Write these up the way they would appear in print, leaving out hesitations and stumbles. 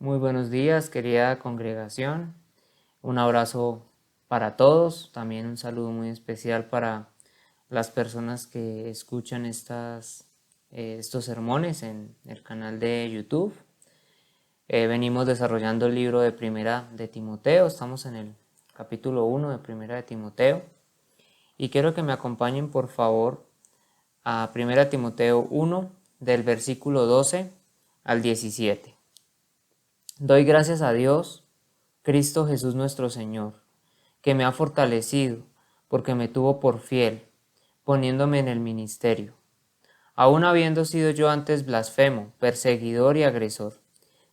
Muy buenos días, querida congregación. Un abrazo para todos. También un saludo muy especial para las personas que escuchan estos sermones en el canal de YouTube. Venimos desarrollando el libro de Primera de Timoteo. Estamos en el capítulo 1 de Primera de Timoteo. Y quiero que me acompañen, por favor, a Primera Timoteo 1, del versículo 12 al 17. Doy gracias a Dios, Cristo Jesús nuestro Señor, que me ha fortalecido, porque me tuvo por fiel, poniéndome en el ministerio, aun habiendo sido yo antes blasfemo, perseguidor y agresor.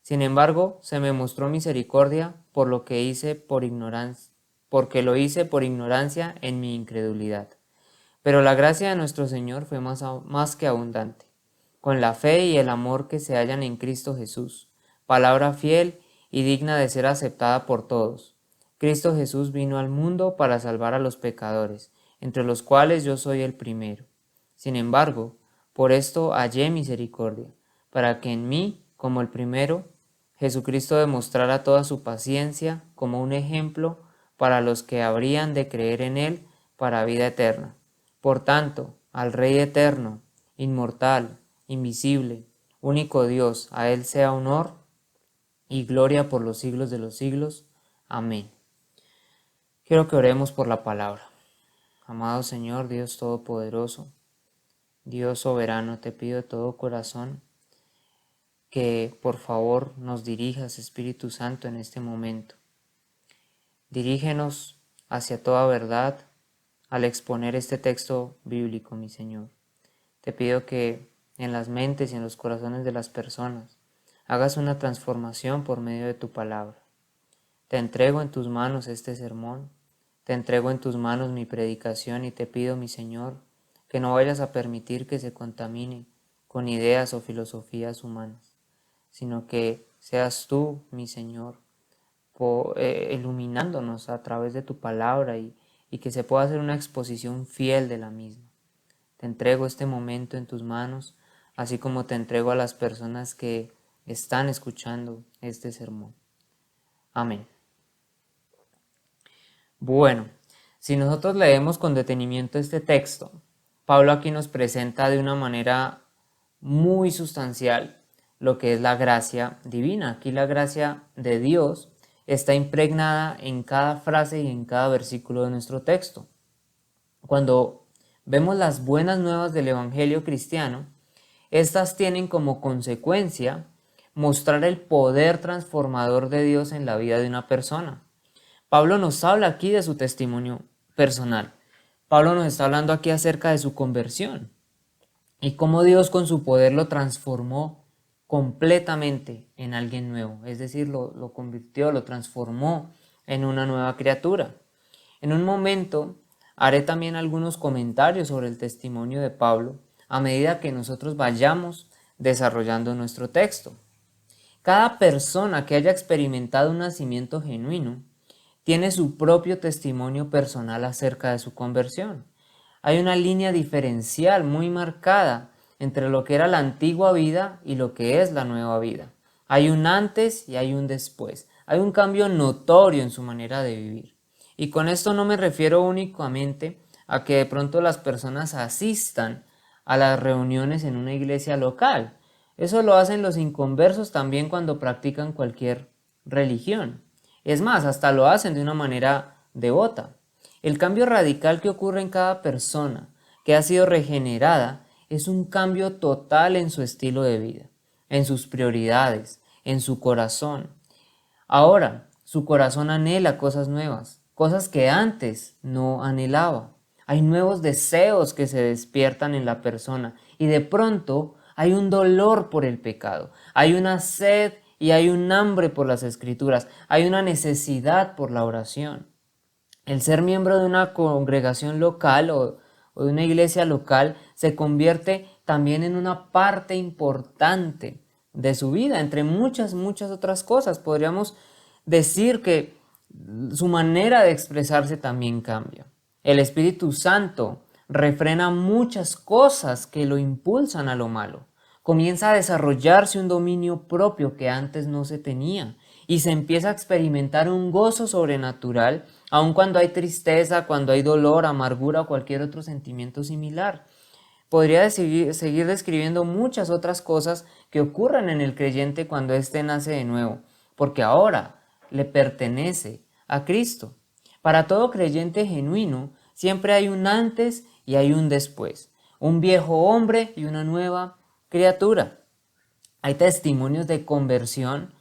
Sin embargo, se me mostró misericordia por lo que hice por ignorancia, porque lo hice por ignorancia en mi incredulidad. Pero la gracia de nuestro Señor fue más que abundante, con la fe y el amor que se hallan en Cristo Jesús, palabra fiel y digna de ser aceptada por todos. Cristo Jesús vino al mundo para salvar a los pecadores, entre los cuales yo soy el primero. Sin embargo, por esto hallé misericordia, para que en mí, como el primero, Jesucristo demostrara toda su paciencia como un ejemplo para los que habrían de creer en Él para vida eterna. Por tanto, al Rey eterno, inmortal, invisible, único Dios, a Él sea honor y gloria por los siglos de los siglos. Amén. Quiero que oremos por la palabra. Amado Señor, Dios Todopoderoso, Dios soberano, te pido de todo corazón que por favor nos dirijas, Espíritu Santo, en este momento. Dirígenos hacia toda verdad al exponer este texto bíblico, mi Señor. Te pido que en las mentes y en los corazones de las personas hagas una transformación por medio de tu palabra. Te entrego en tus manos este sermón, te entrego en tus manos mi predicación y te pido, mi Señor, que no vayas a permitir que se contamine con ideas o filosofías humanas, sino que seas tú, mi Señor, iluminándonos a través de tu palabra y que se pueda hacer una exposición fiel de la misma. Te entrego este momento en tus manos, así como te entrego a las personas que están escuchando este sermón. Amén. Bueno, si nosotros leemos con detenimiento este texto, Pablo aquí nos presenta de una manera muy sustancial lo que es la gracia divina. Aquí la gracia de Dios está impregnada en cada frase y en cada versículo de nuestro texto. Cuando vemos las buenas nuevas del Evangelio cristiano, estas tienen como consecuencia mostrar el poder transformador de Dios en la vida de una persona. Pablo nos habla aquí de su testimonio personal. Pablo nos está hablando aquí acerca de su conversión y cómo Dios con su poder lo transformó completamente en alguien nuevo. Es decir, lo convirtió, lo transformó en una nueva criatura. En un momento haré también algunos comentarios sobre el testimonio de Pablo a medida que nosotros vayamos desarrollando nuestro texto. Cada persona que haya experimentado un nacimiento genuino tiene su propio testimonio personal acerca de su conversión. Hay una línea diferencial muy marcada entre lo que era la antigua vida y lo que es la nueva vida. Hay un antes y hay un después. Hay un cambio notorio en su manera de vivir. Y con esto no me refiero únicamente a que de pronto las personas asistan a las reuniones en una iglesia local. Eso lo hacen los inconversos también cuando practican cualquier religión. Es más, hasta lo hacen de una manera devota. El cambio radical que ocurre en cada persona que ha sido regenerada es un cambio total en su estilo de vida, en sus prioridades, en su corazón. Ahora, su corazón anhela cosas nuevas, cosas que antes no anhelaba. Hay nuevos deseos que se despiertan en la persona y de pronto hay un dolor por el pecado, hay una sed y hay un hambre por las escrituras, hay una necesidad por la oración. El ser miembro de una congregación local o de una iglesia local se convierte también en una parte importante de su vida, entre muchas otras cosas. Podríamos decir que su manera de expresarse también cambia. El Espíritu Santo refrena muchas cosas que lo impulsan a lo malo. comienza a desarrollarse un dominio propio que antes no se tenía y se empieza a experimentar un gozo sobrenatural, aun cuando hay tristeza, cuando hay dolor, amargura o cualquier otro sentimiento similar. Podría seguir describiendo muchas otras cosas que ocurren en el creyente cuando éste nace de nuevo, porque ahora le pertenece a Cristo. Para todo creyente genuino, siempre hay un antes y hay un después, un viejo hombre y una nueva criatura. Hay testimonios de conversión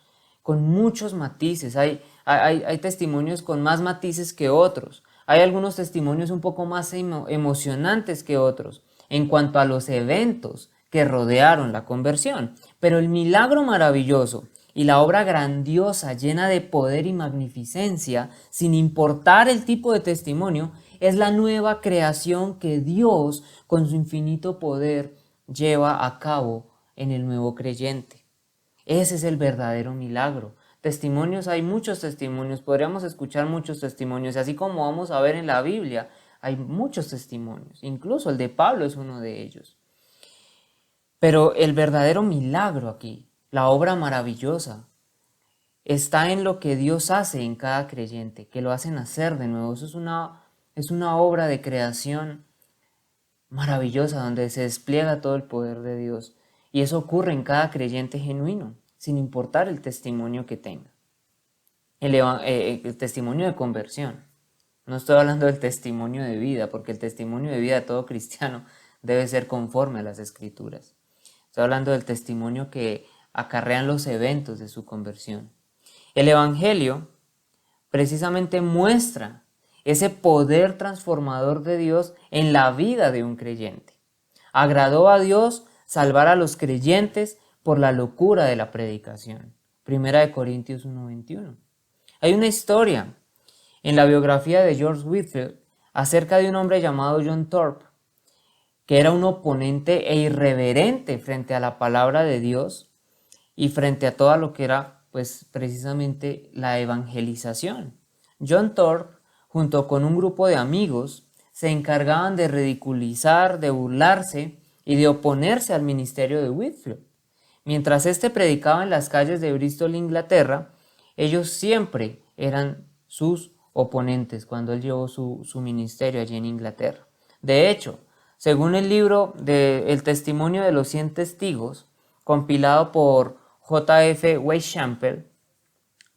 con muchos matices, hay testimonios con más matices que otros, hay algunos testimonios un poco más emocionantes que otros en cuanto a los eventos que rodearon la conversión, pero el milagro maravilloso y la obra grandiosa llena de poder y magnificencia, sin importar el tipo de testimonio, es la nueva creación que Dios, con su infinito poder, lleva a cabo en el nuevo creyente. Ese es el verdadero milagro. Testimonios, hay muchos testimonios, podríamos escuchar muchos testimonios, así como vamos a ver en la Biblia, hay muchos testimonios, incluso el de Pablo es uno de ellos. Pero el verdadero milagro aquí, la obra maravillosa, está en lo que Dios hace en cada creyente, que lo hace nacer de nuevo. Eso es una obra de creación maravillosa donde se despliega todo el poder de Dios. Y eso ocurre en cada creyente genuino, sin importar el testimonio que tenga. El testimonio de conversión. No estoy hablando del testimonio de vida, porque el testimonio de vida de todo cristiano debe ser conforme a las Escrituras. Estoy hablando del testimonio que acarrean los eventos de su conversión. El Evangelio precisamente muestra ese poder transformador de Dios en la vida de un creyente. Agradó a Dios salvar a los creyentes por la locura de la predicación. 1 Corintios 1:21. Hay una historia en la biografía de George Whitefield acerca de un hombre llamado John Thorpe, que era un oponente e irreverente frente a la palabra de Dios y frente a todo lo que era, pues, precisamente la evangelización. John Thorpe, junto con un grupo de amigos, se encargaban de ridiculizar, de burlarse y de oponerse al ministerio de Whitefield. Mientras éste predicaba en las calles de Bristol, Inglaterra, ellos siempre eran sus oponentes cuando él llevó su ministerio allí en Inglaterra. De hecho, según el libro de El testimonio de los 100 testigos, compilado por J.F. Weishaupt,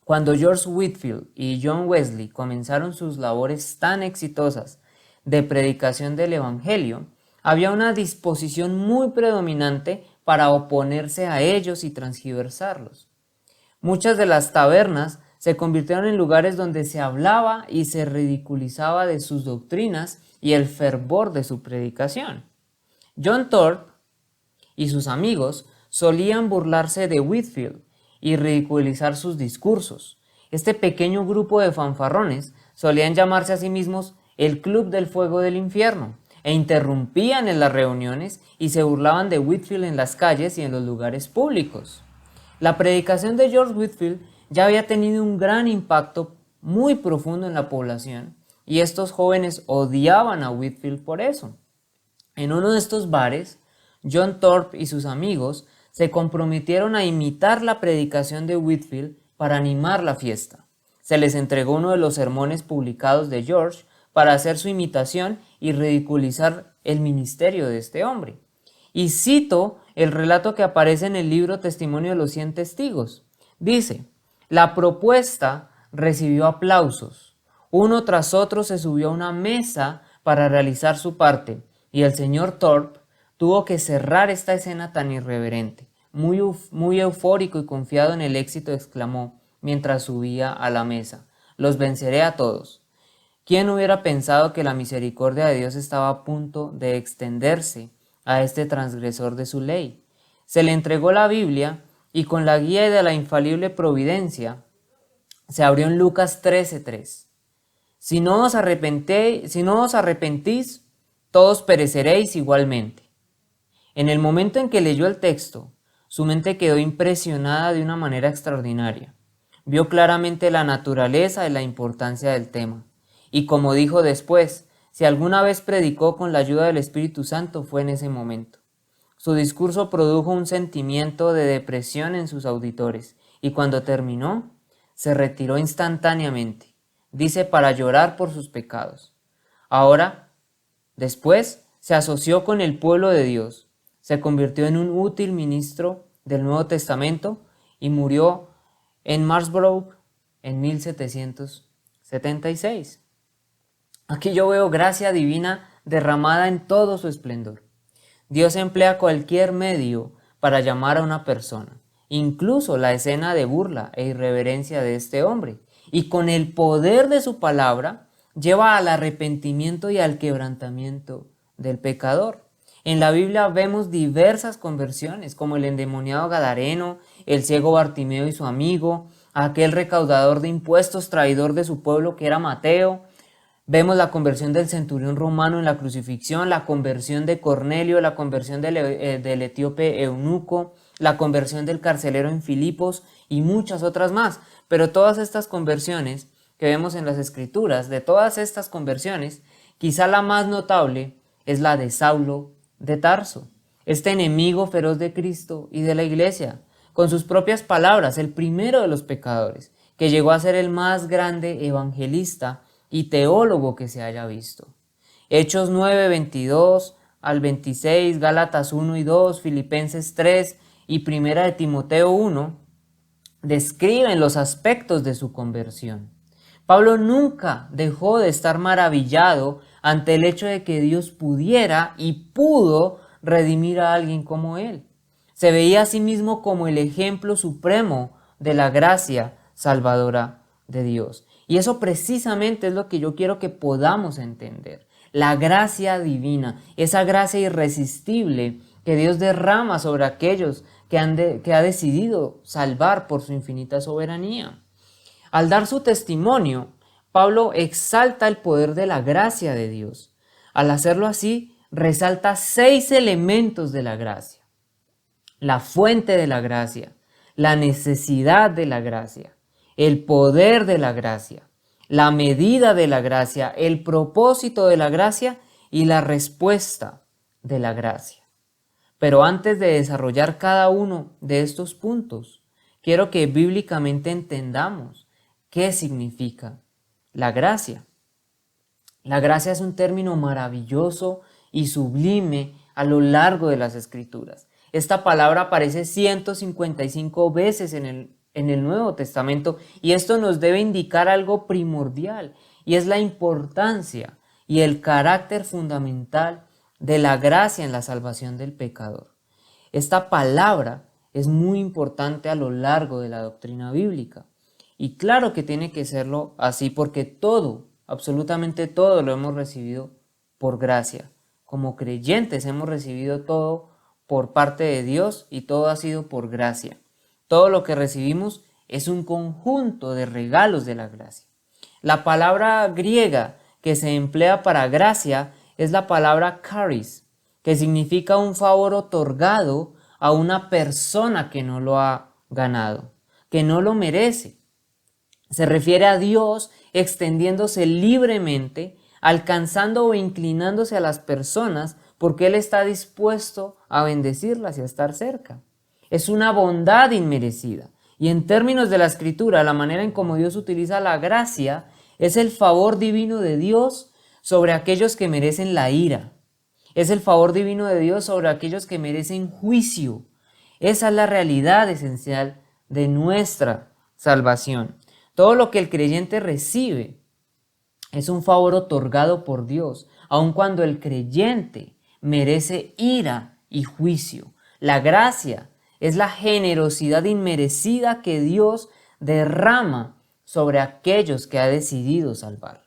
cuando George Whitefield y John Wesley comenzaron sus labores tan exitosas de predicación del Evangelio, había una disposición muy predominante para oponerse a ellos y transgiversarlos. Muchas de las tabernas se convirtieron en lugares donde se hablaba y se ridiculizaba de sus doctrinas y el fervor de su predicación. John Thorpe y sus amigos solían burlarse de Whitefield y ridiculizar sus discursos. Este pequeño grupo de fanfarrones solían llamarse a sí mismos el Club del Fuego del Infierno e interrumpían en las reuniones y se burlaban de Whitefield en las calles y en los lugares públicos. La predicación de George Whitefield ya había tenido un gran impacto muy profundo en la población y estos jóvenes odiaban a Whitefield por eso. En uno de estos bares, John Thorpe y sus amigos se comprometieron a imitar la predicación de Whitefield para animar la fiesta. Se les entregó uno de los sermones publicados de George para hacer su imitación y ridiculizar el ministerio de este hombre. Y cito el relato que aparece en el libro Testimonio de los 100 testigos. Dice: la propuesta recibió aplausos. Uno tras otro se subió a una mesa para realizar su parte y el señor Thorpe tuvo que cerrar esta escena tan irreverente. Muy eufórico y confiado en el éxito, exclamó mientras subía a la mesa: los venceré a todos. ¿Quién hubiera pensado que la misericordia de Dios estaba a punto de extenderse a este transgresor de su ley? Se le entregó la Biblia y con la guía de la infalible providencia se abrió en Lucas 13:3. Si no os arrepentís, todos pereceréis igualmente. En el momento en que leyó el texto, su mente quedó impresionada de una manera extraordinaria. Vio claramente la naturaleza y la importancia del tema. Y como dijo después, si alguna vez predicó con la ayuda del Espíritu Santo fue en ese momento. Su discurso produjo un sentimiento de depresión en sus auditores y cuando terminó, se retiró instantáneamente, dice, para llorar por sus pecados. Ahora, después, se asoció con el pueblo de Dios, se convirtió en un útil ministro del Nuevo Testamento y murió en Marlborough en 1776. Aquí yo veo gracia divina derramada en todo su esplendor. Dios emplea cualquier medio para llamar a una persona, incluso la escena de burla e irreverencia de este hombre, y con el poder de su palabra lleva al arrepentimiento y al quebrantamiento del pecador. En la Biblia vemos diversas conversiones, como el endemoniado Gadareno, el ciego Bartimeo y su amigo, aquel recaudador de impuestos, traidor de su pueblo que era Mateo. Vemos la conversión del centurión romano en la crucifixión, la conversión de Cornelio, la conversión del etíope eunuco, la conversión del carcelero en Filipos y muchas otras más. Pero todas estas conversiones que vemos en las Escrituras, de todas estas conversiones, quizá la más notable es la de Saulo de Tarso, este enemigo feroz de Cristo y de la Iglesia, con sus propias palabras, el primero de los pecadores, que llegó a ser el más grande evangelista y teólogo que se haya visto. Hechos 9, 22 al 26, Gálatas 1 y 2, Filipenses 3 y Primera de Timoteo 1 describen los aspectos de su conversión. Pablo nunca dejó de estar maravillado ante el hecho de que Dios pudiera y pudo redimir a alguien como él. Se veía a sí mismo como el ejemplo supremo de la gracia salvadora de Dios. Y eso precisamente es lo que yo quiero que podamos entender. La gracia divina, esa gracia irresistible que Dios derrama sobre aquellos que ha decidido salvar por su infinita soberanía. Al dar su testimonio, Pablo exalta el poder de la gracia de Dios. Al hacerlo así, resalta 6 elementos de la gracia: la fuente de la gracia, la necesidad de la gracia, el poder de la gracia, la medida de la gracia, el propósito de la gracia y la respuesta de la gracia. Pero antes de desarrollar cada uno de estos puntos, quiero que bíblicamente entendamos qué significa la gracia. La gracia es un término maravilloso y sublime a lo largo de las Escrituras. Esta palabra aparece 155 veces en el Nuevo Testamento y esto nos debe indicar algo primordial y es la importancia y el carácter fundamental de la gracia en la salvación del pecador. Esta palabra es muy importante a lo largo de la doctrina bíblica y claro que tiene que serlo así porque todo, absolutamente todo lo hemos recibido por gracia. Como creyentes hemos recibido todo por parte de Dios y todo ha sido por gracia. Todo lo que recibimos es un conjunto de regalos de la gracia. La palabra griega que se emplea para gracia es la palabra charis, que significa un favor otorgado a una persona que no lo ha ganado, que no lo merece. Se refiere a Dios extendiéndose libremente, alcanzando o inclinándose a las personas porque Él está dispuesto a bendecirlas y a estar cerca. Es una bondad inmerecida. Y en términos de la Escritura, la manera en cómo Dios utiliza la gracia es el favor divino de Dios sobre aquellos que merecen la ira. Es el favor divino de Dios sobre aquellos que merecen juicio. Esa es la realidad esencial de nuestra salvación. Todo lo que el creyente recibe es un favor otorgado por Dios, aun cuando el creyente merece ira y juicio. La gracia es la generosidad inmerecida que Dios derrama sobre aquellos que ha decidido salvar.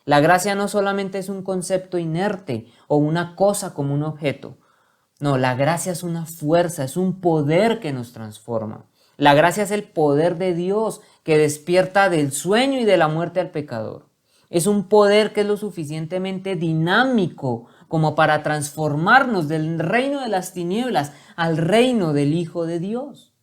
La gracia no solamente es un concepto inerte o una cosa como un objeto. No, la gracia es una fuerza, es un poder que nos transforma. La gracia es el poder de Dios que despierta del sueño y de la muerte al pecador. Es un poder que es lo suficientemente dinámico como para transformarnos del reino de las tinieblas al reino del Hijo de Dios.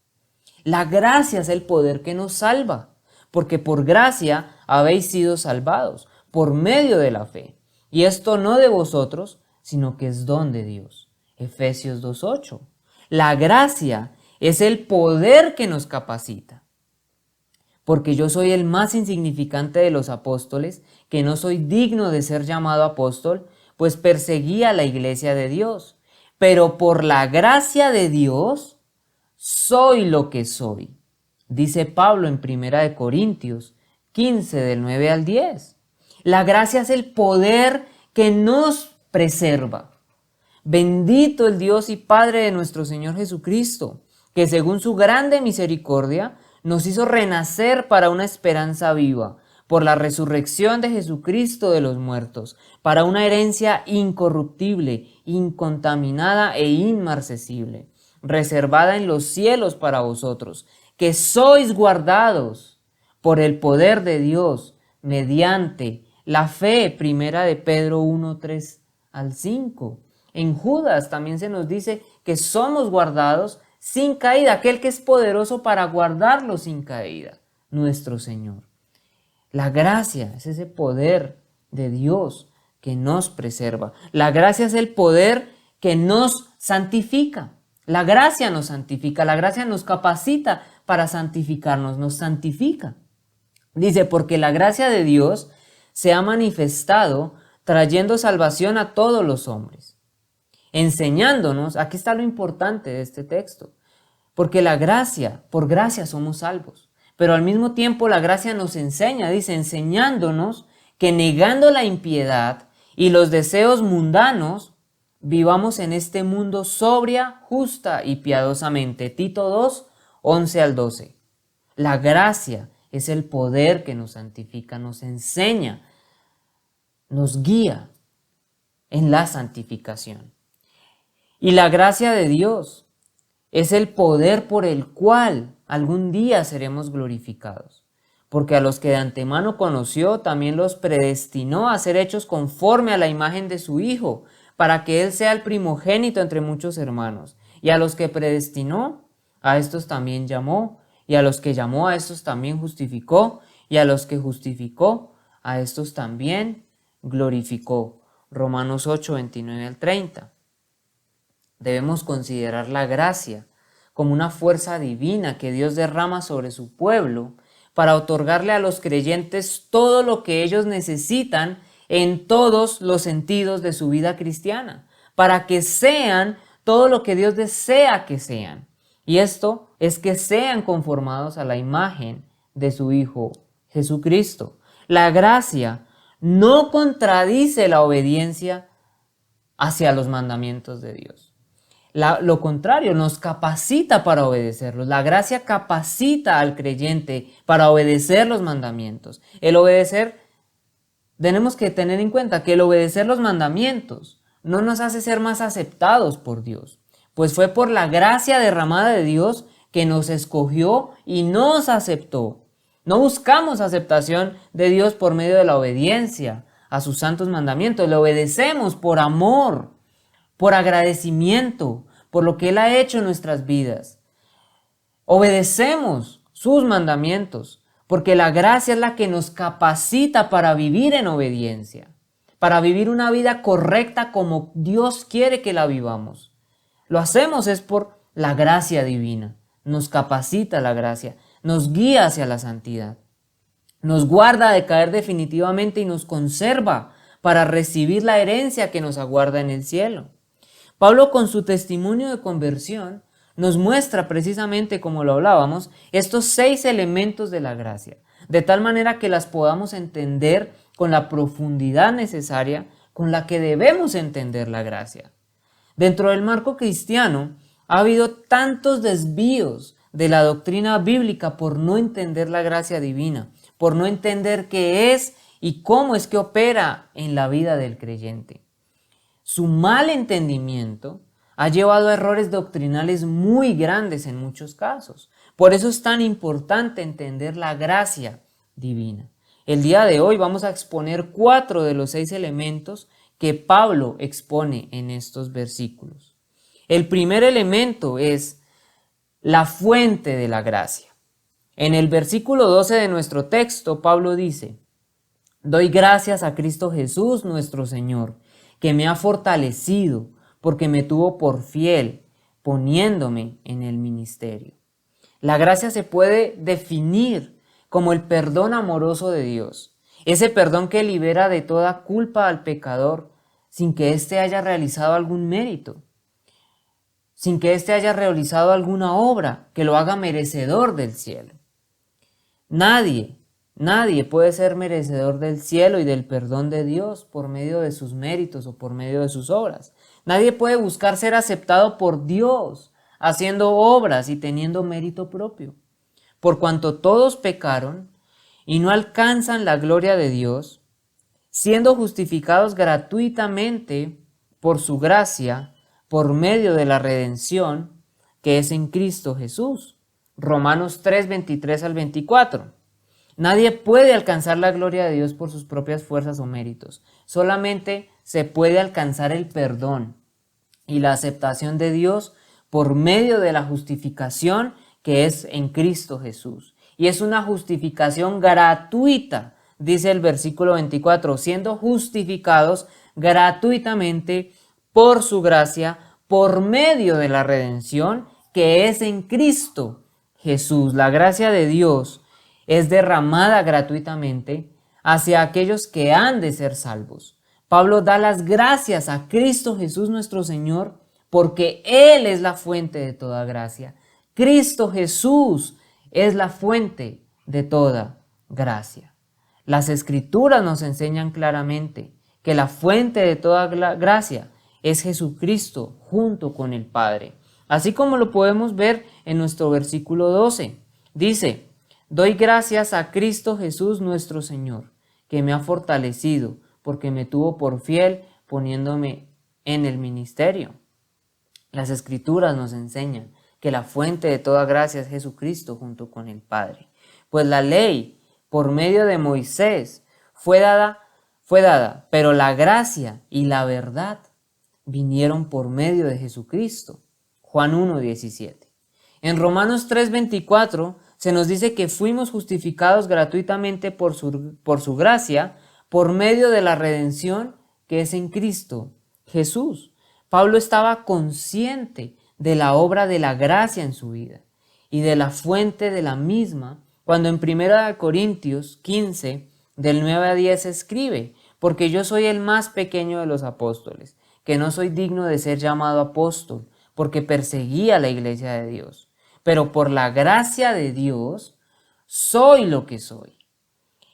La gracia es el poder que nos salva, porque por gracia habéis sido salvados, por medio de la fe. Y esto no de vosotros, sino que es don de Dios. Efesios 2:8. La gracia es el poder que nos capacita. Porque yo soy el más insignificante de los apóstoles, que no soy digno de ser llamado apóstol, pues perseguía a la iglesia de Dios. Pero por la gracia de Dios, soy lo que soy. Dice Pablo en 1 Corintios 15, del 9 al 10. La gracia es el poder que nos preserva. Bendito el Dios y Padre de nuestro Señor Jesucristo, que según su grande misericordia nos hizo renacer para una esperanza viva, por la resurrección de Jesucristo de los muertos, para una herencia incorruptible, incontaminada e inmarcesible, reservada en los cielos para vosotros, que sois guardados por el poder de Dios mediante la fe. 1 Pedro 1, 3 al 5. En Judas también se nos dice que somos guardados sin caída, aquel que es poderoso para guardarlo sin caída, nuestro Señor. La gracia es ese poder de Dios que nos preserva. La gracia es el poder que nos santifica. La gracia nos santifica, la gracia nos capacita para santificarnos, nos santifica. Dice, porque la gracia de Dios se ha manifestado trayendo salvación a todos los hombres, enseñándonos, aquí está lo importante de este texto, porque la gracia, por gracia somos salvos, pero al mismo tiempo la gracia nos enseña, dice, enseñándonos que negando la impiedad y los deseos mundanos, vivamos en este mundo sobria, justa y piadosamente. Tito 2, 11 al 12. La gracia es el poder que nos santifica, nos enseña, nos guía en la santificación. Y la gracia de Dios es el poder por el cual algún día seremos glorificados. Porque a los que de antemano conoció, también los predestinó a ser hechos conforme a la imagen de su Hijo, para que Él sea el primogénito entre muchos hermanos. Y a los que predestinó, a estos también llamó. Y a los que llamó, a estos también justificó. Y a los que justificó, a estos también glorificó. Romanos 8, 29 al 30. Debemos considerar la gracia como una fuerza divina que Dios derrama sobre su pueblo para otorgarle a los creyentes todo lo que ellos necesitan en todos los sentidos de su vida cristiana, para que sean todo lo que Dios desea que sean. Y esto es que sean conformados a la imagen de su Hijo Jesucristo. La gracia no contradice la obediencia hacia los mandamientos de Dios. Lo contrario, nos capacita para obedecerlos. La gracia capacita al creyente para obedecer los mandamientos. El obedecer, tenemos que tener en cuenta que el obedecer los mandamientos no nos hace ser más aceptados por Dios, pues fue por la gracia derramada de Dios que nos escogió y nos aceptó. No buscamos aceptación de Dios por medio de la obediencia a sus santos mandamientos. Le obedecemos por amor, por agradecimiento, por lo que Él ha hecho en nuestras vidas. Obedecemos sus mandamientos, porque la gracia es la que nos capacita para vivir en obediencia, para vivir una vida correcta como Dios quiere que la vivamos. Lo hacemos es por la gracia divina. Nos capacita la gracia, nos guía hacia la santidad, nos guarda de caer definitivamente y nos conserva para recibir la herencia que nos aguarda en el cielo. Pablo, con su testimonio de conversión, nos muestra precisamente, como lo hablábamos, estos 6 elementos de la gracia, de tal manera que las podamos entender con la profundidad necesaria con la que debemos entender la gracia. Dentro del marco cristiano ha habido tantos desvíos de la doctrina bíblica por no entender la gracia divina, por no entender qué es y cómo es que opera en la vida del creyente. Su mal entendimiento ha llevado a errores doctrinales muy grandes en muchos casos. Por eso es tan importante entender la gracia divina. El día de hoy vamos a exponer 4 de los 6 elementos que Pablo expone en estos versículos. El primer elemento es la fuente de la gracia. En el versículo 12 de nuestro texto, Pablo dice: doy gracias a Cristo Jesús nuestro Señor, que me ha fortalecido porque me tuvo por fiel, poniéndome en el ministerio. La gracia se puede definir como el perdón amoroso de Dios, ese perdón que libera de toda culpa al pecador sin que éste haya realizado algún mérito, sin que éste haya realizado alguna obra que lo haga merecedor del cielo. Nadie puede ser merecedor del cielo y del perdón de Dios por medio de sus méritos o por medio de sus obras. Nadie puede buscar ser aceptado por Dios haciendo obras y teniendo mérito propio. Por cuanto todos pecaron y no alcanzan la gloria de Dios, siendo justificados gratuitamente por su gracia, por medio de la redención que es en Cristo Jesús. Romanos 3, 23 al 24. Nadie puede alcanzar la gloria de Dios por sus propias fuerzas o méritos. Solamente se puede alcanzar el perdón y la aceptación de Dios por medio de la justificación que es en Cristo Jesús. Y es una justificación gratuita, dice el versículo 24, siendo justificados gratuitamente por su gracia, por medio de la redención que es en Cristo Jesús. La gracia de Dios es derramada gratuitamente hacia aquellos que han de ser salvos. Pablo da las gracias a Cristo Jesús nuestro Señor porque Él es la fuente de toda gracia. Cristo Jesús es la fuente de toda gracia. Las Escrituras nos enseñan claramente que la fuente de toda gracia es Jesucristo junto con el Padre. Así como lo podemos ver en nuestro versículo 12. Dice: doy gracias a Cristo Jesús nuestro Señor, que me ha fortalecido, porque me tuvo por fiel poniéndome en el ministerio. Las Escrituras nos enseñan que la fuente de toda gracia es Jesucristo junto con el Padre. Pues la ley, por medio de Moisés, fue dada, pero la gracia y la verdad vinieron por medio de Jesucristo. Juan 1:17. En Romanos 3:24 se nos dice que fuimos justificados gratuitamente por su gracia, por medio de la redención que es en Cristo Jesús. Pablo estaba consciente de la obra de la gracia en su vida y de la fuente de la misma, cuando en 1 Corintios 15, del 9 a 10 escribe: porque yo soy el más pequeño de los apóstoles, que no soy digno de ser llamado apóstol, porque perseguía la iglesia de Dios. Pero por la gracia de Dios soy lo que soy.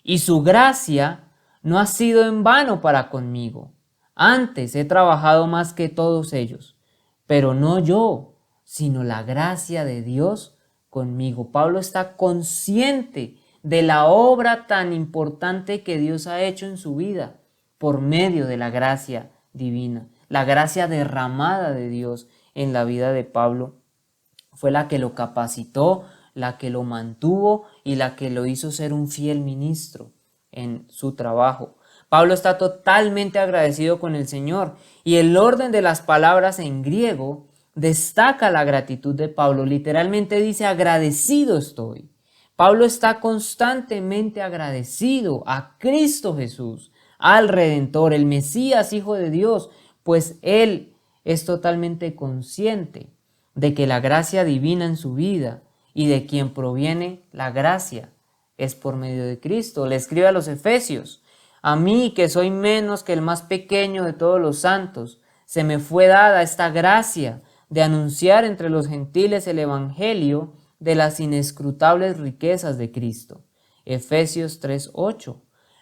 Y su gracia no ha sido en vano para conmigo. Antes he trabajado más que todos ellos, pero no yo, sino la gracia de Dios conmigo. Pablo está consciente de la obra tan importante que Dios ha hecho en su vida por medio de la gracia divina. La gracia derramada de Dios en la vida de Pablo fue la que lo capacitó, la que lo mantuvo y la que lo hizo ser un fiel ministro en su trabajo. Pablo está totalmente agradecido con el Señor y el orden de las palabras en griego destaca la gratitud de Pablo. Literalmente dice: agradecido estoy. Pablo está constantemente agradecido a Cristo Jesús, al Redentor, el Mesías, Hijo de Dios, pues Él es totalmente consciente de que la gracia divina en su vida y de quien proviene la gracia es por medio de Cristo. Le escribe a los Efesios: a mí, que soy menos que el más pequeño de todos los santos, se me fue dada esta gracia de anunciar entre los gentiles el evangelio de las inescrutables riquezas de Cristo. Efesios 3:8.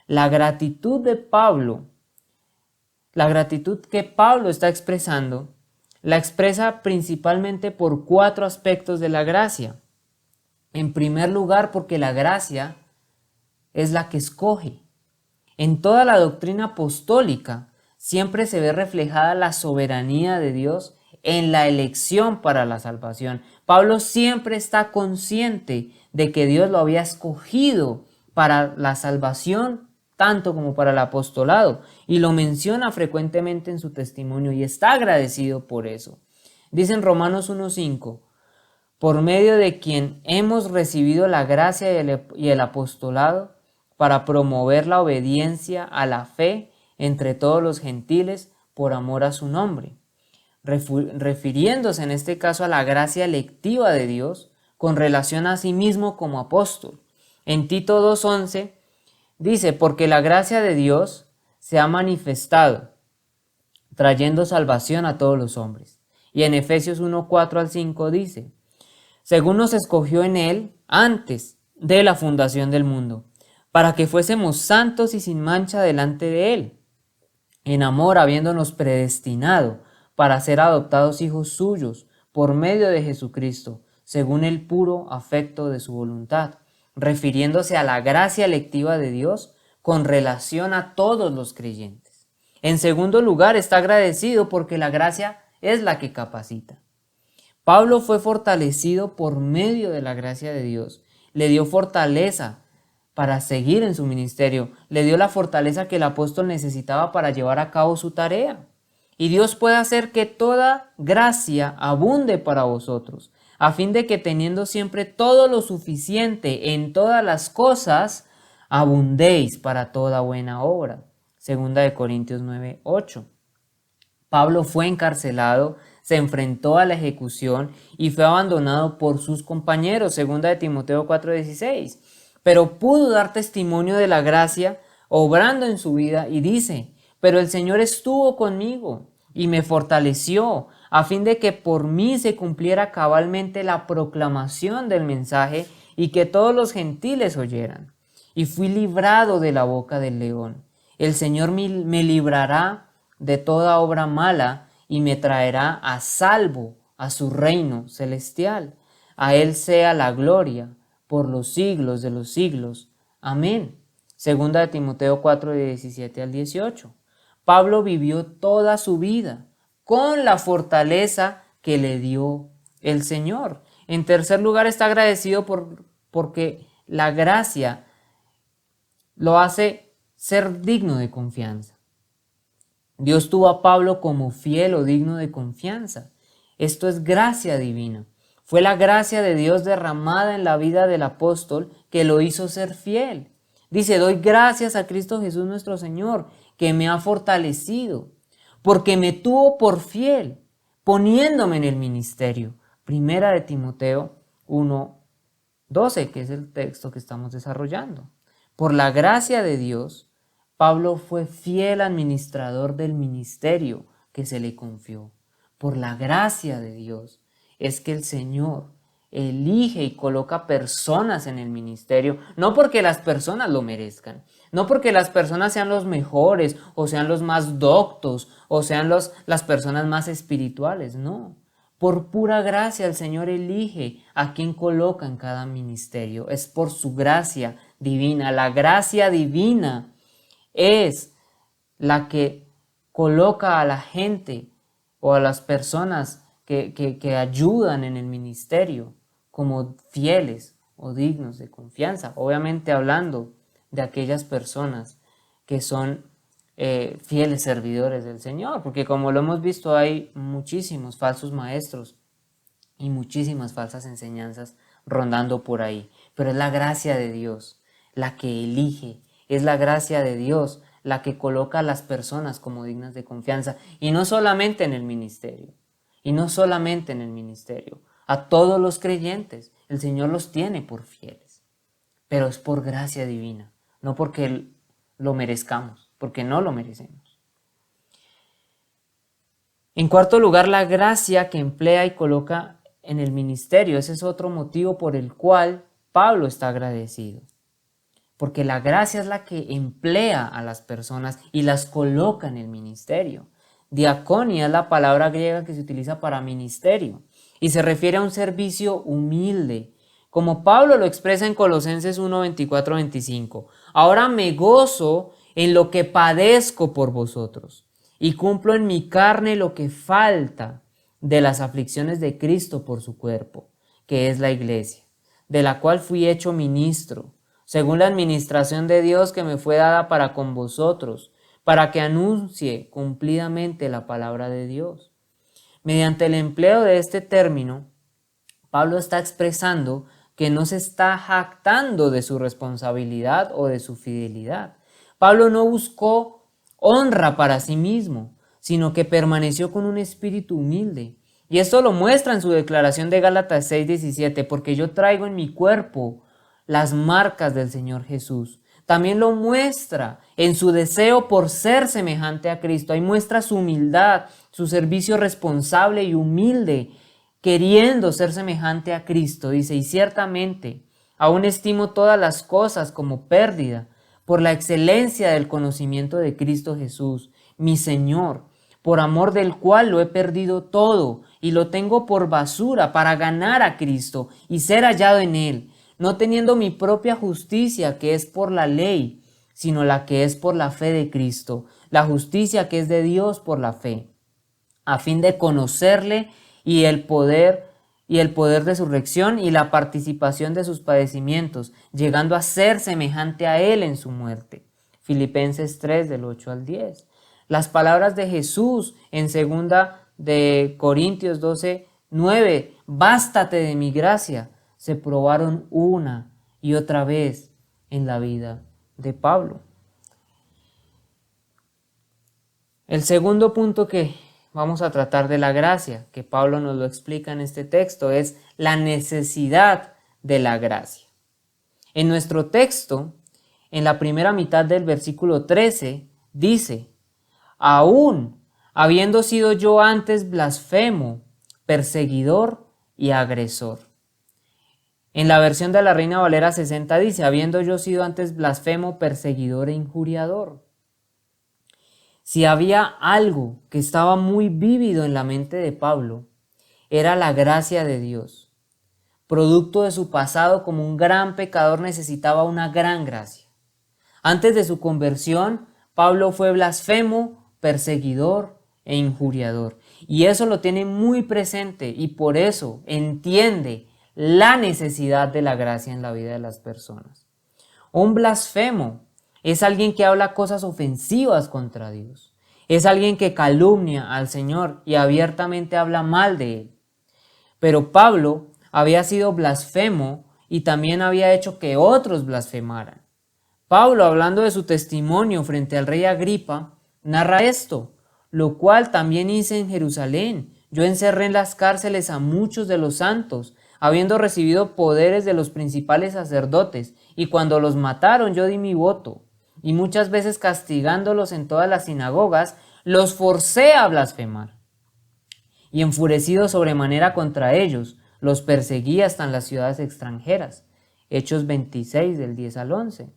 La gratitud de Pablo, la gratitud que Pablo está expresando, la expresa principalmente por 4 aspectos de la gracia. En primer lugar, porque la gracia es la que escoge. En toda la doctrina apostólica siempre se ve reflejada la soberanía de Dios en la elección para la salvación. Pablo siempre está consciente de que Dios lo había escogido para la salvación, tanto como para el apostolado, y lo menciona frecuentemente en su testimonio y está agradecido por eso. Dice en Romanos 1:5: por medio de quien hemos recibido la gracia y el apostolado, para promover la obediencia a la fe entre todos los gentiles por amor a su nombre. refiriéndose en este caso a la gracia electiva de Dios con relación a sí mismo como apóstol. En Tito 2:11 dice, porque la gracia de Dios se ha manifestado, trayendo salvación a todos los hombres. Y en Efesios 1:4-5 dice, según nos escogió en Él antes de la fundación del mundo, para que fuésemos santos y sin mancha delante de Él, en amor habiéndonos predestinado para ser adoptados hijos suyos por medio de Jesucristo, según el puro afecto de su voluntad, refiriéndose a la gracia electiva de Dios con relación a todos los creyentes. En segundo lugar, está agradecido porque la gracia es la que capacita. Pablo fue fortalecido por medio de la gracia de Dios. Le dio fortaleza para seguir en su ministerio. Le dio la fortaleza que el apóstol necesitaba para llevar a cabo su tarea. Y Dios puede hacer que toda gracia abunde para vosotros, a fin de que teniendo siempre todo lo suficiente en todas las cosas, abundéis para toda buena obra. Segunda de Corintios 9:8. Pablo fue encarcelado, se enfrentó a la ejecución y fue abandonado por sus compañeros, segunda de Timoteo 4:16. Pero pudo dar testimonio de la gracia obrando en su vida y dice, pero el Señor estuvo conmigo y me fortaleció a fin de que por mí se cumpliera cabalmente la proclamación del mensaje y que todos los gentiles oyeran. Y fui librado de la boca del león. El Señor me librará de toda obra mala y me traerá a salvo a su reino celestial. A Él sea la gloria por los siglos de los siglos. Amén. Segunda de Timoteo 4:17-18. Pablo vivió toda su vida con la fortaleza que le dio el Señor. En tercer lugar, está agradecido porque la gracia lo hace ser digno de confianza. Dios tuvo a Pablo como fiel o digno de confianza. Esto es gracia divina. Fue la gracia de Dios derramada en la vida del apóstol que lo hizo ser fiel. Dice, doy gracias a Cristo Jesús nuestro Señor, que me ha fortalecido, porque me tuvo por fiel, poniéndome en el ministerio. Primera de Timoteo 1:12, que es el texto que estamos desarrollando. Por la gracia de Dios, Pablo fue fiel administrador del ministerio que se le confió. Por la gracia de Dios es que el Señor elige y coloca personas en el ministerio, no porque las personas lo merezcan, no porque las personas sean los mejores o sean los más doctos o sean las personas más espirituales, no. Por pura gracia el Señor elige a quien coloca en cada ministerio. Es por su gracia divina. La gracia divina es la que coloca a la gente o a las personas que ayudan en el ministerio como fieles o dignos de confianza. Obviamente hablando de aquellas personas que son fieles servidores del Señor, porque como lo hemos visto hay muchísimos falsos maestros y muchísimas falsas enseñanzas rondando por ahí, pero es la gracia de Dios la que elige, es la gracia de Dios la que coloca a las personas como dignas de confianza, y no solamente en el ministerio, a todos los creyentes, el Señor los tiene por fieles, pero es por gracia divina, no porque lo merezcamos, porque no lo merecemos. En cuarto lugar, la gracia que emplea y coloca en el ministerio. Ese es otro motivo por el cual Pablo está agradecido. Porque la gracia es la que emplea a las personas y las coloca en el ministerio. Diaconia es la palabra griega que se utiliza para ministerio y se refiere a un servicio humilde, como Pablo lo expresa en Colosenses 1:24-25. Ahora me gozo en lo que padezco por vosotros y cumplo en mi carne lo que falta de las aflicciones de Cristo por su cuerpo, que es la iglesia, de la cual fui hecho ministro, según la administración de Dios que me fue dada para con vosotros, para que anuncie cumplidamente la palabra de Dios. Mediante el empleo de este término, Pablo está expresando que no se está jactando de su responsabilidad o de su fidelidad. Pablo no buscó honra para sí mismo, sino que permaneció con un espíritu humilde. Y esto lo muestra en su declaración de Gálatas 6:17, porque yo traigo en mi cuerpo las marcas del Señor Jesús. También lo muestra en su deseo por ser semejante a Cristo. Ahí muestra su humildad, su servicio responsable y humilde, queriendo ser semejante a Cristo. Dice, y ciertamente aún estimo todas las cosas como pérdida por la excelencia del conocimiento de Cristo Jesús, mi Señor, por amor del cual lo he perdido todo y lo tengo por basura para ganar a Cristo y ser hallado en Él, no teniendo mi propia justicia que es por la ley, sino la que es por la fe de Cristo, la justicia que es de Dios por la fe, a fin de conocerle y el poder de su resurrección y la participación de sus padecimientos, llegando a ser semejante a Él en su muerte. Filipenses 3, del 8 al 10. Las palabras de Jesús en 2 de Corintios 12, 9, bástate de mi gracia, se probaron una y otra vez en la vida de Pablo. El segundo punto que vamos a tratar de la gracia, que Pablo nos lo explica en este texto, es la necesidad de la gracia. En nuestro texto, en la primera mitad del versículo 13, dice, aún habiendo sido yo antes blasfemo, perseguidor y agresor. En la versión de la Reina Valera 60 dice, habiendo yo sido antes blasfemo, perseguidor e injuriador. Si había algo que estaba muy vívido en la mente de Pablo, era la gracia de Dios. Producto de su pasado como un gran pecador necesitaba una gran gracia. Antes de su conversión, Pablo fue blasfemo, perseguidor e injuriador. Y eso lo tiene muy presente y por eso entiende la necesidad de la gracia en la vida de las personas. Un blasfemo es alguien que habla cosas ofensivas contra Dios. Es alguien que calumnia al Señor y abiertamente habla mal de Él. Pero Pablo había sido blasfemo y también había hecho que otros blasfemaran. Pablo, hablando de su testimonio frente al rey Agripa, narra esto, lo cual también hice en Jerusalén. Yo encerré en las cárceles a muchos de los santos, habiendo recibido poderes de los principales sacerdotes, y cuando los mataron yo di mi voto, y muchas veces castigándolos en todas las sinagogas, los forcé a blasfemar. Y enfurecido sobremanera contra ellos, los perseguí hasta en las ciudades extranjeras. Hechos 26, del 10 al 11.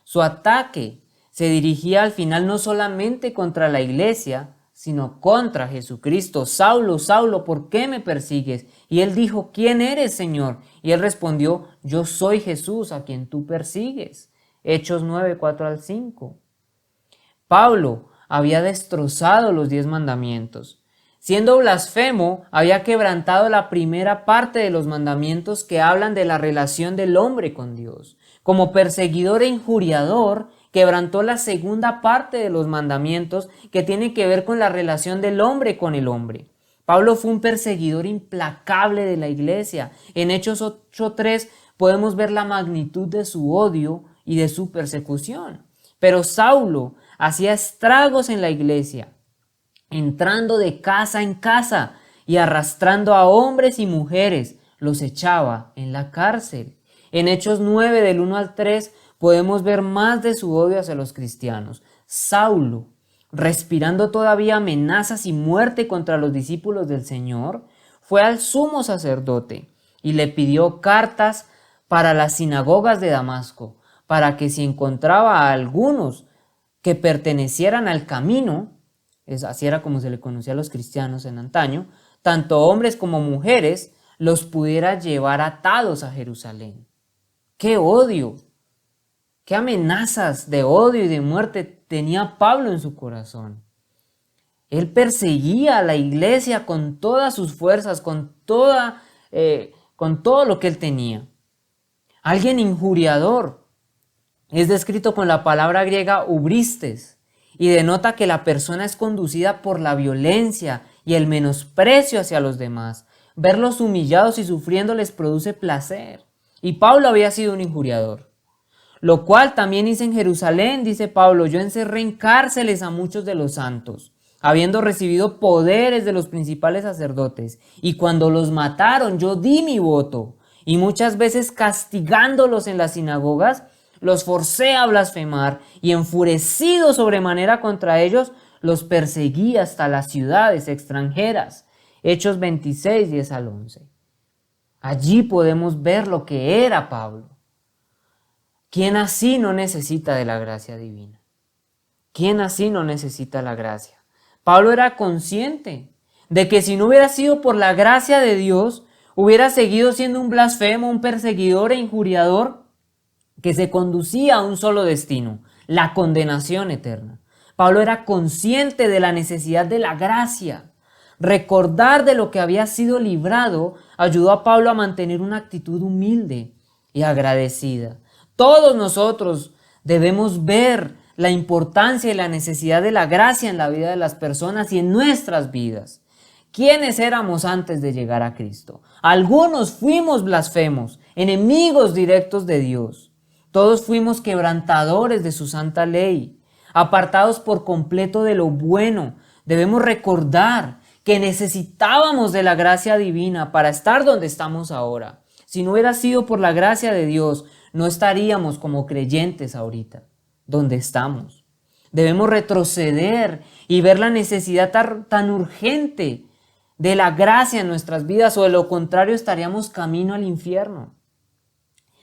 Su ataque se dirigía al final no solamente contra la iglesia, sino contra Jesucristo. Saulo, Saulo, ¿por qué me persigues? Y él dijo, ¿quién eres, Señor? Y él respondió, yo soy Jesús a quien tú persigues. Hechos 9, 4 al 5. Pablo había destrozado los 10 mandamientos. Siendo blasfemo, había quebrantado la primera parte de los mandamientos que hablan de la relación del hombre con Dios. Como perseguidor e injuriador, quebrantó la segunda parte de los mandamientos que tiene que ver con la relación del hombre con el hombre. Pablo fue un perseguidor implacable de la iglesia. En Hechos 8:3 podemos ver la magnitud de su odio y de su persecución. Pero Saulo hacía estragos en la iglesia, entrando de casa en casa y arrastrando a hombres y mujeres, los echaba en la cárcel. En Hechos 9, del 1 al 3, podemos ver más de su odio hacia los cristianos. Saulo, respirando todavía amenazas y muerte contra los discípulos del Señor, fue al sumo sacerdote y le pidió cartas para las sinagogas de Damasco, para que si encontraba a algunos que pertenecieran al camino, así era como se le conocía a los cristianos en antaño, tanto hombres como mujeres, los pudiera llevar atados a Jerusalén. ¡Qué odio! ¡Qué amenazas de odio y de muerte tenía Pablo en su corazón! Él perseguía a la iglesia con todas sus fuerzas, con todo lo que él tenía. Alguien injuriador es descrito con la palabra griega ubristes y denota que la persona es conducida por la violencia y el menosprecio hacia los demás. Verlos humillados y sufriendo les produce placer. Y Pablo había sido un injuriador. Lo cual también hice en Jerusalén, dice Pablo, yo encerré en cárceles a muchos de los santos. habiendo recibido poderes de los principales sacerdotes. Y cuando los mataron, yo di mi voto. Y muchas veces castigándolos en las sinagogas, los forcé a blasfemar y enfurecido sobremanera contra ellos, los perseguí hasta las ciudades extranjeras. Hechos 26, 10 al 11. Allí podemos ver lo que era Pablo. ¿Quién así no necesita de la gracia divina? ¿Quién así no necesita la gracia? Pablo era consciente de que si no hubiera sido por la gracia de Dios, hubiera seguido siendo un blasfemo, un perseguidor e injuriador que se conducía a un solo destino, la condenación eterna. Pablo era consciente de la necesidad de la gracia. Recordar de lo que había sido librado ayudó a Pablo a mantener una actitud humilde y agradecida. Todos nosotros debemos ver la importancia y la necesidad de la gracia en la vida de las personas y en nuestras vidas. ¿Quiénes éramos antes de llegar a Cristo? Algunos fuimos blasfemos, enemigos directos de Dios. Todos fuimos quebrantadores de su santa ley, apartados por completo de lo bueno. Debemos recordar que necesitábamos de la gracia divina para estar donde estamos ahora. Si no hubiera sido por la gracia de Dios, no estaríamos como creyentes ahorita, donde estamos. Debemos retroceder y ver la necesidad tan urgente de la gracia en nuestras vidas, o de lo contrario estaríamos camino al infierno,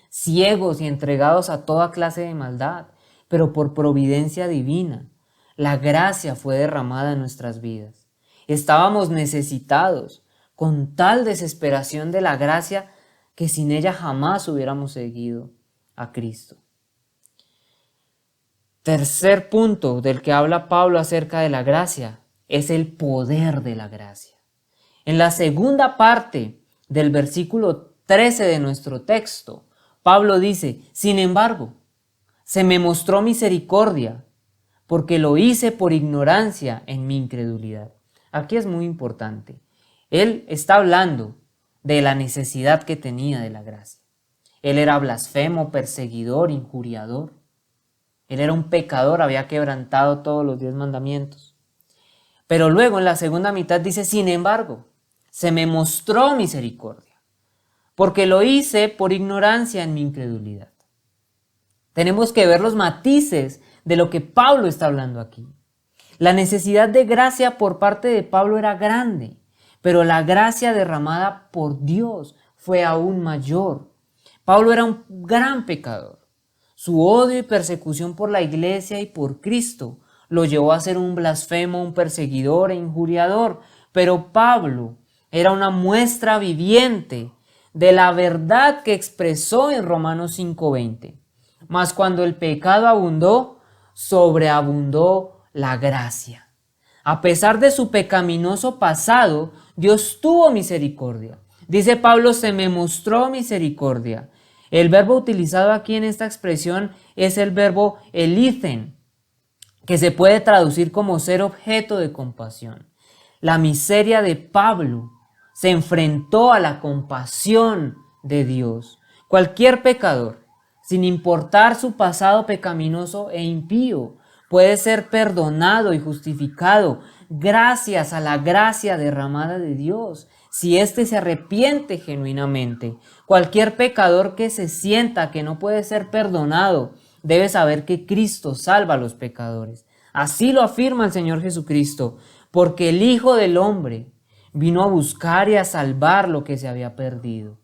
ciegos y entregados a toda clase de maldad. Pero por providencia divina, la gracia fue derramada en nuestras vidas. Estábamos necesitados con tal desesperación de la gracia que sin ella jamás hubiéramos seguido a Cristo. Tercer punto del que habla Pablo acerca de la gracia es el poder de la gracia. En la segunda parte del versículo 13 de nuestro texto, Pablo dice: sin embargo, se me mostró misericordia, porque lo hice por ignorancia en mi incredulidad. Aquí es muy importante. Él está hablando de la necesidad que tenía de la gracia. Él era blasfemo, perseguidor, injuriador. Él era un pecador, había quebrantado todos los 10 mandamientos. Pero luego en la segunda mitad dice: sin embargo, se me mostró misericordia, porque lo hice por ignorancia en mi incredulidad. Tenemos que ver los matices de lo que Pablo está hablando aquí. La necesidad de gracia por parte de Pablo era grande, pero la gracia derramada por Dios fue aún mayor. Pablo era un gran pecador. Su odio y persecución por la iglesia y por Cristo lo llevó a ser un blasfemo, un perseguidor e injuriador. Pero Pablo era una muestra viviente de la verdad que expresó en Romanos 5:20. Mas cuando el pecado abundó, sobreabundó la gracia. A pesar de su pecaminoso pasado, Dios tuvo misericordia. Dice Pablo: se me mostró misericordia. El verbo utilizado aquí en esta expresión es el verbo elithen, que se puede traducir como ser objeto de compasión. La miseria de Pablo se enfrentó a la compasión de Dios. Cualquier pecador, sin importar su pasado pecaminoso e impío, puede ser perdonado y justificado gracias a la gracia derramada de Dios, si éste se arrepiente genuinamente. Cualquier pecador que se sienta que no puede ser perdonado debe saber que Cristo salva a los pecadores. Así lo afirma el Señor Jesucristo: porque el Hijo del Hombre vino a buscar y a salvar lo que se había perdido.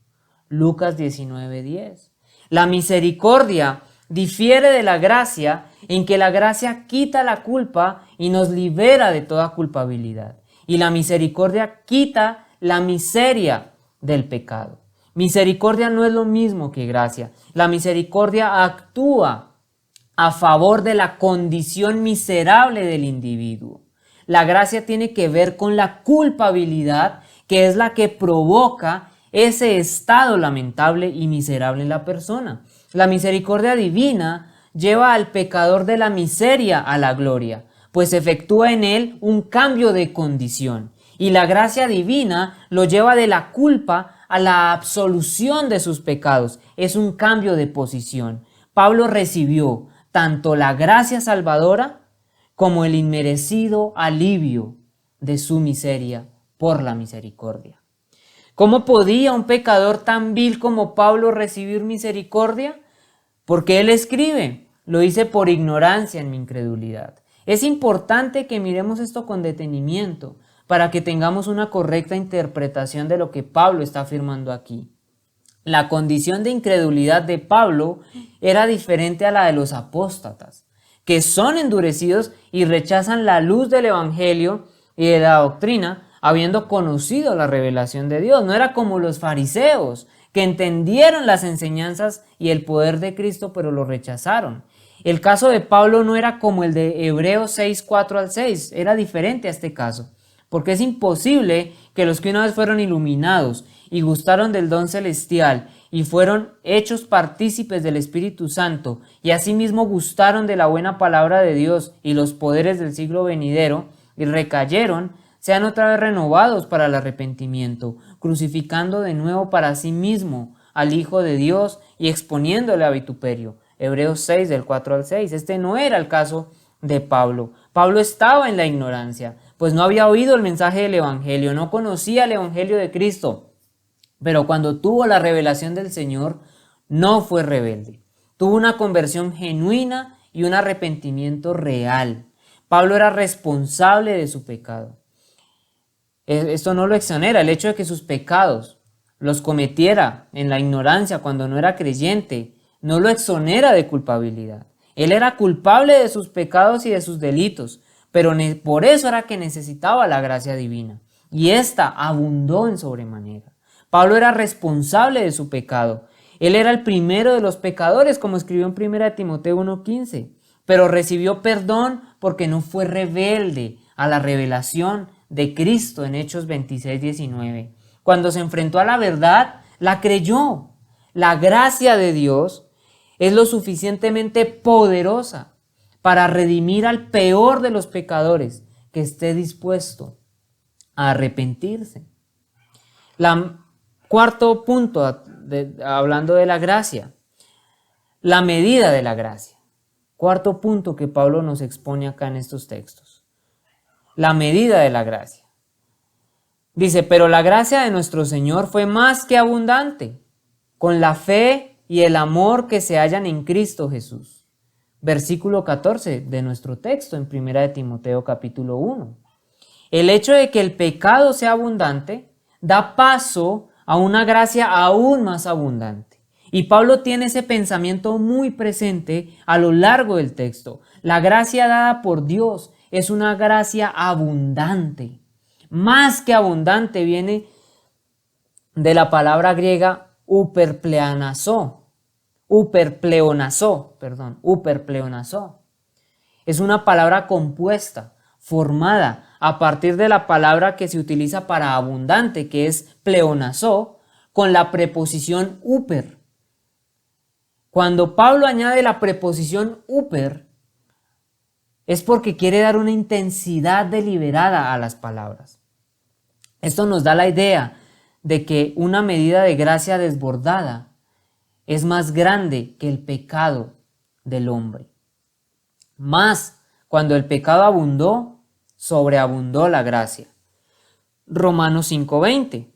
Lucas 19:10. La misericordia difiere de la gracia en que la gracia quita la culpa y nos libera de toda culpabilidad. Y la misericordia quita la miseria del pecado. Misericordia no es lo mismo que gracia. La misericordia actúa a favor de la condición miserable del individuo. La gracia tiene que ver con la culpabilidad, que es la que provoca ese estado lamentable y miserable en la persona. La misericordia divina lleva al pecador de la miseria a la gloria, pues efectúa en él un cambio de condición. Y la gracia divina lo lleva de la culpa a la absolución de sus pecados. Es un cambio de posición. Pablo recibió tanto la gracia salvadora como el inmerecido alivio de su miseria por la misericordia. ¿Cómo podía un pecador tan vil como Pablo recibir misericordia? Porque él escribe, lo hice por ignorancia en mi incredulidad. Es importante que miremos esto con detenimiento para que tengamos una correcta interpretación de lo que Pablo está afirmando aquí. La condición de incredulidad de Pablo era diferente a la de los apóstatas, que son endurecidos y rechazan la luz del evangelio y de la doctrina, habiendo conocido la revelación de Dios. No era como los fariseos, que entendieron las enseñanzas y el poder de Cristo, pero lo rechazaron. El caso de Pablo no era como el de Hebreos 6, 4 al 6, era diferente a este caso, porque es imposible que los que una vez fueron iluminados y gustaron del don celestial y fueron hechos partícipes del Espíritu Santo y asimismo gustaron de la buena palabra de Dios y los poderes del siglo venidero y recayeron, sean otra vez renovados para el arrepentimiento, crucificando de nuevo para sí mismo al Hijo de Dios y exponiéndole a vituperio. Hebreos 6 del 4 al 6. Este no era el caso de Pablo. Pablo estaba en la ignorancia, pues no había oído el mensaje del Evangelio, no conocía el Evangelio de Cristo. Pero cuando tuvo la revelación del Señor, no fue rebelde. Tuvo una conversión genuina y un arrepentimiento real. Pablo era responsable de su pecado. Esto no lo exonera, el hecho de que sus pecados los cometiera en la ignorancia cuando no era creyente, no lo exonera de culpabilidad. Él era culpable de sus pecados y de sus delitos, pero por eso era que necesitaba la gracia divina, y ésta abundó en sobremanera. Pablo era responsable de su pecado. Él era el primero de los pecadores, como escribió en 1 Timoteo 1:15, pero recibió perdón porque no fue rebelde a la revelación de Cristo en Hechos 26:19. Cuando se enfrentó a la verdad, la creyó. La gracia de Dios es lo suficientemente poderosa para redimir al peor de los pecadores que esté dispuesto a arrepentirse. Cuarto punto, hablando de la gracia, la medida de la gracia. Cuarto punto que Pablo nos expone acá en estos textos. La medida de la gracia. Dice, pero la gracia de nuestro Señor fue más que abundante, con la fe y el amor que se hallan en Cristo Jesús. Versículo 14 de nuestro texto en 1 Timoteo capítulo 1. El hecho de que el pecado sea abundante da paso a una gracia aún más abundante. Y Pablo tiene ese pensamiento muy presente a lo largo del texto. La gracia dada por Dios es una gracia abundante. Más que abundante viene de la palabra griega uperpleonazó. Es una palabra compuesta, formada a partir de la palabra que se utiliza para abundante, que es pleonazó, con la preposición uper. Cuando Pablo añade la preposición uper, es porque quiere dar una intensidad deliberada a las palabras. Esto nos da la idea de que una medida de gracia desbordada es más grande que el pecado del hombre. Más, cuando el pecado abundó, sobreabundó la gracia. Romanos 5:20.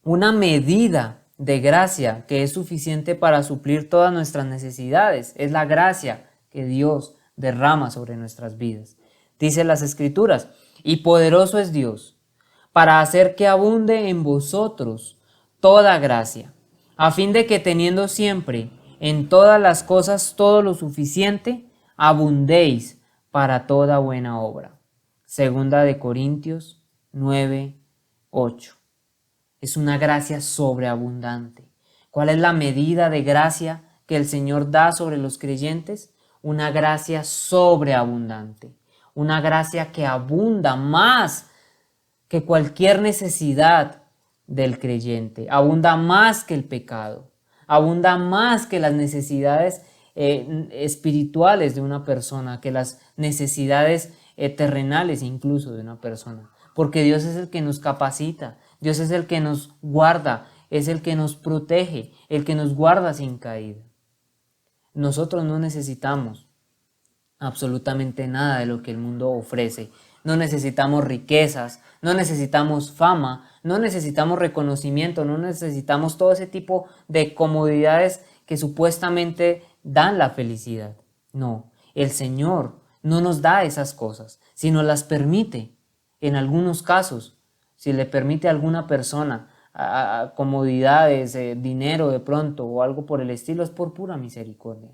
Una medida de gracia que es suficiente para suplir todas nuestras necesidades. Es la gracia que Dios derrama sobre nuestras vidas. Dice las Escrituras, y poderoso es Dios para hacer que abunde en vosotros toda gracia, a fin de que teniendo siempre en todas las cosas todo lo suficiente, abundéis para toda buena obra. Segunda de Corintios 9:8. Es una gracia sobreabundante. ¿Cuál es la medida de gracia que el Señor da sobre los creyentes? Una gracia sobreabundante. Una gracia que abunda más que cualquier necesidad del creyente. Abunda más que el pecado. Abunda más que las necesidades espirituales de una persona, que las necesidades terrenales incluso de una persona. Porque Dios es el que nos capacita. Dios es el que nos guarda, es el que nos protege, el que nos guarda sin caída. Nosotros no necesitamos absolutamente nada de lo que el mundo ofrece. No necesitamos riquezas, no necesitamos fama, no necesitamos reconocimiento, no necesitamos todo ese tipo de comodidades que supuestamente dan la felicidad. No, el Señor no nos da esas cosas, sino las permite. En algunos casos, si le permite a alguna persona comodidades, dinero de pronto o algo por el estilo, es por pura misericordia.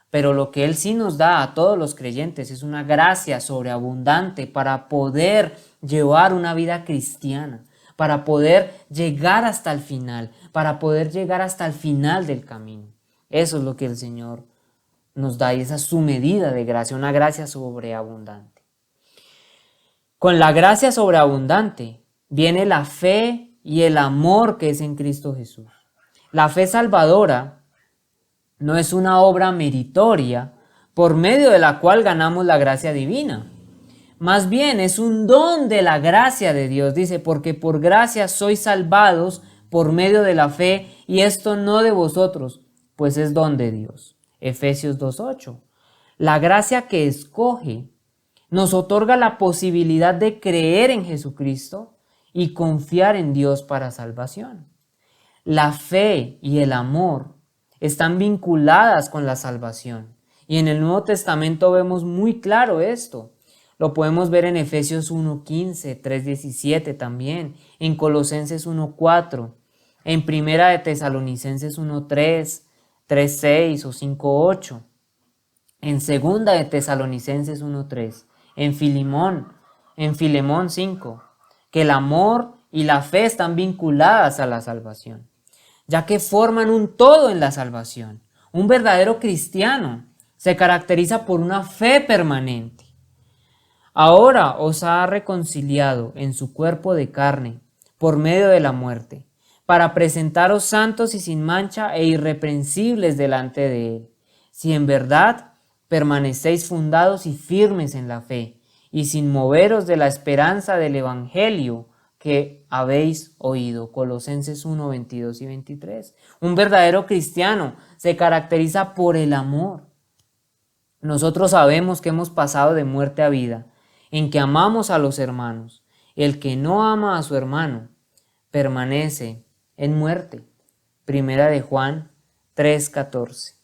Pero lo que Él sí nos da a todos los creyentes es una gracia sobreabundante para poder llevar una vida cristiana, para poder llegar hasta el final, para poder llegar hasta el final del camino. Eso es lo que el Señor nos da y esa es su medida de gracia, una gracia sobreabundante. Con la gracia sobreabundante viene la fe y el amor que es en Cristo Jesús. La fe salvadora no es una obra meritoria por medio de la cual ganamos la gracia divina. Más bien es un don de la gracia de Dios. Dice, porque por gracia sois salvados por medio de la fe, y esto no de vosotros, pues es don de Dios. Efesios 2:8. La gracia que escoge nos otorga la posibilidad de creer en Jesucristo y confiar en Dios para salvación. La fe y el amor están vinculadas con la salvación. Y en el Nuevo Testamento vemos muy claro esto. Lo podemos ver en Efesios 1:15, 3:17 también, en Colosenses 1:4, en Primera de Tesalonicenses 1:3, 3:6 o 5:8, en Segunda de Tesalonicenses 1:3, en Filemón 5, que el amor y la fe están vinculadas a la salvación, ya que forman un todo en la salvación. Un verdadero cristiano se caracteriza por una fe permanente. Ahora os ha reconciliado en su cuerpo de carne por medio de la muerte, para presentaros santos y sin mancha e irreprensibles delante de Él, si en verdad permanecéis fundados y firmes en la fe, y sin moveros de la esperanza del Evangelio que habéis oído. Colosenses 1, 22 y 23. Un verdadero cristiano se caracteriza por el amor. Nosotros sabemos que hemos pasado de muerte a vida, en que amamos a los hermanos. El que no ama a su hermano permanece en muerte. Primera de Juan 3:14.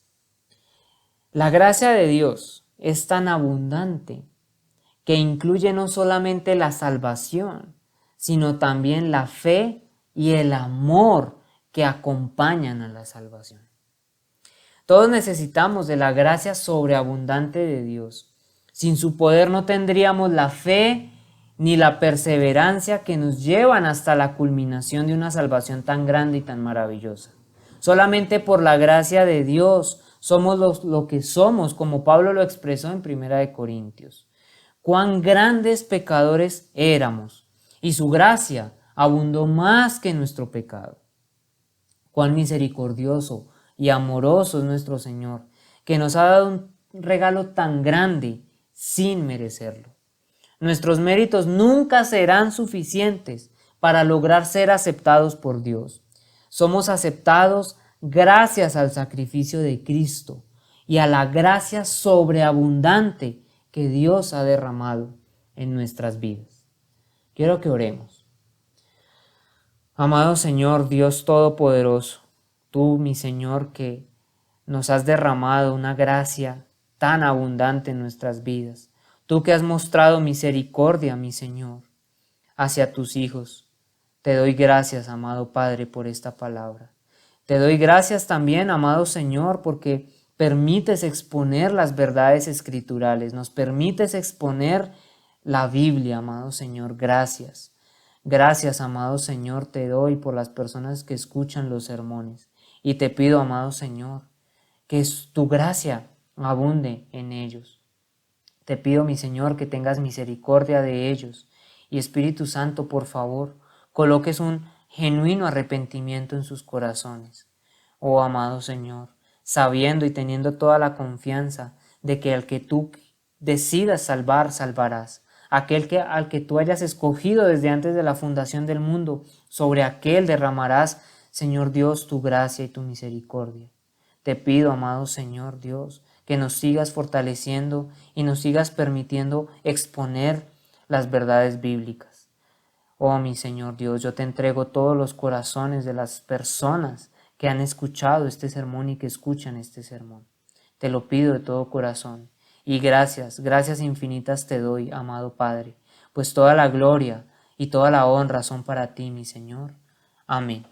La gracia de Dios es tan abundante que incluye no solamente la salvación, sino también la fe y el amor que acompañan a la salvación. Todos necesitamos de la gracia sobreabundante de Dios. Sin su poder no tendríamos la fe ni la perseverancia que nos llevan hasta la culminación de una salvación tan grande y tan maravillosa. Solamente por la gracia de Dios somos lo que somos, como Pablo lo expresó en 1 Corintios. Cuán grandes pecadores éramos, y su gracia abundó más que nuestro pecado. Cuán misericordioso y amoroso es nuestro Señor, que nos ha dado un regalo tan grande sin merecerlo. Nuestros méritos nunca serán suficientes para lograr ser aceptados por Dios. Somos aceptados gracias al sacrificio de Cristo y a la gracia sobreabundante que Dios ha derramado en nuestras vidas. Quiero que oremos. Amado Señor, Dios Todopoderoso, tú, mi Señor, que nos has derramado una gracia tan abundante en nuestras vidas. Tú que has mostrado misericordia, mi Señor, hacia tus hijos. Te doy gracias, amado Padre, por esta palabra. Te doy gracias también, amado Señor, porque permites exponer las verdades escriturales, nos permites exponer la Biblia, amado Señor. Gracias. Gracias, amado Señor, te doy por las personas que escuchan los sermones. Y te pido, amado Señor, que tu gracia abunde en ellos. Te pido, mi Señor, que tengas misericordia de ellos. Y Espíritu Santo, por favor, coloques un genuino arrepentimiento en sus corazones. Oh, amado Señor, sabiendo y teniendo toda la confianza de que al que tú decidas salvar, salvarás. Al que tú hayas escogido desde antes de la fundación del mundo, sobre aquel derramarás, Señor Dios, tu gracia y tu misericordia. Te pido, amado Señor Dios, que nos sigas fortaleciendo y nos sigas permitiendo exponer las verdades bíblicas. Oh mi Señor Dios, yo te entrego todos los corazones de las personas que han escuchado este sermón y que escuchan este sermón. Te lo pido de todo corazón. Y gracias infinitas te doy, amado Padre, pues toda la gloria y toda la honra son para ti, mi Señor. Amén.